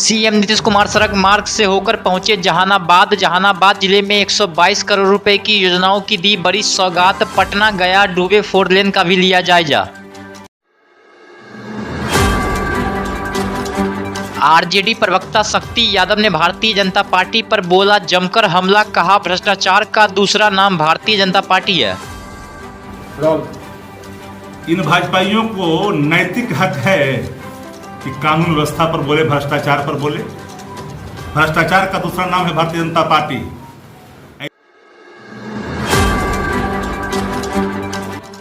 CM Nitish Kumar सड़क मार्ग से होकर पहुंचे जहानाबाद जिले में 122 करोड़ रुपए की योजनाओं की दी बड़ी सौगात। पटना गया डूबे 4 लेन का भी लिया जायजा। आरजेडी प्रवक्ता शक्ति यादव ने भारतीय जनता पार्टी पर बोला जमकर हमला, कहा भ्रष्टाचार का दूसरा नाम भारतीय जनता पार्टी है। इन भाजपाइयों को नैतिक हक है कि कानून व्यवस्था पर बोले, भ्रष्टाचार पर बोले। भ्रष्टाचार का दूसरा नाम है भारतीय जनता पार्टी।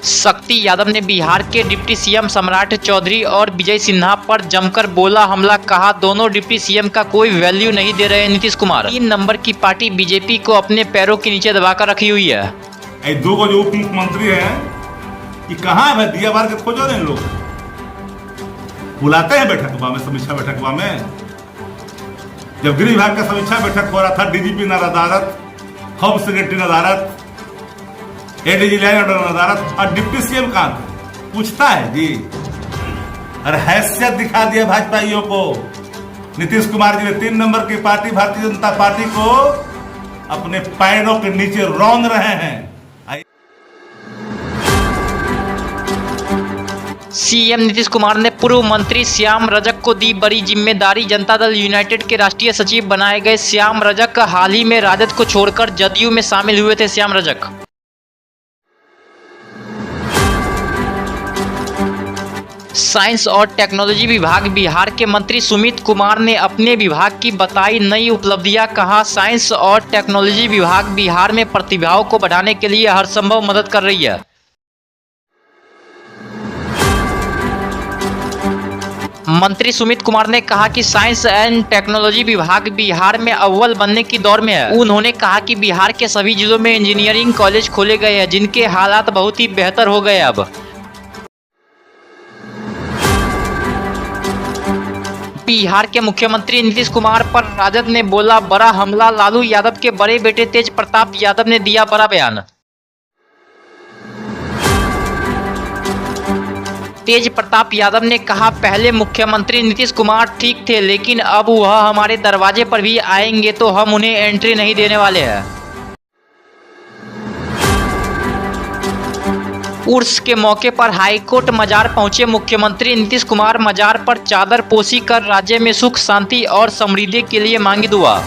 शक्ति यादव ने बिहार के डिप्टी सीएम सम्राट चौधरी और विजय सिन्हा पर जमकर बोला हमला, कहा दोनों डिप्टी सीएम का कोई वैल्यू नहीं दे रहे नीतीश कुमार। 3 नंबर की पार्टी बीजेपी को अपने पैरों के नीचे दबाकर रखी हुई है। दो जो उप मुख्यमंत्री हैं कि कहाँ है दिया बार के खोजो इन लोग बुलाते हैं बैठकवा में, समीक्षा बैठकवा में। जब गृह विभाग का समीक्षा बैठक हो रहा था, डीजीपी नदारत, होम सेक्रेटरी नदारत, एडीजी नदारत और डिप्टी सीएम कहाँ थे? पूछता है जी। अरे हैसियत दिखा दिया भाजपाइयों को। नीतीश कुमार जी ने 3 नंबर की पार्टी भारतीय जनता पार्टी को अपने पैरों के नीचे रौंद रहे हैं। सीएम नीतीश कुमार ने पूर्व मंत्री श्याम रजक को दी बड़ी जिम्मेदारी। जनता दल यूनाइटेड के राष्ट्रीय सचिव बनाए गए श्याम रजक हाल ही में राजद को छोड़कर जदयू में शामिल हुए थे। श्याम रजक साइंस और टेक्नोलॉजी विभाग बिहार के मंत्री सुमित कुमार ने अपने विभाग की बताई नई उपलब्धियां। कहा साइंस और टेक्नोलॉजी विभाग बिहार में प्रतिभाओं को बढ़ाने के लिए हर संभव मदद कर रही है। मंत्री सुमित कुमार ने कहा कि साइंस एंड टेक्नोलॉजी विभाग बिहार में अव्वल बनने की दौर में है। उन्होंने कहा कि बिहार के सभी जिलों में इंजीनियरिंग कॉलेज खोले गए हैं जिनके हालात बहुत ही बेहतर हो गए। अब बिहार के मुख्यमंत्री नीतीश कुमार पर राजद ने बोला बड़ा हमला। लालू यादव के बड़े बेटे तेज प्रताप यादव ने दिया बड़ा बयान। तेज प्रताप यादव ने कहा पहले मुख्यमंत्री नीतीश कुमार ठीक थे, लेकिन अब वह हमारे दरवाजे पर भी आएंगे तो हम उन्हें एंट्री नहीं देने वाले हैं। उर्स के मौके पर हाईकोर्ट मजार पहुंचे मुख्यमंत्री नीतीश कुमार। मजार पर चादर पोशी कर राज्य में सुख शांति और समृद्धि के लिए मांगी दुआ।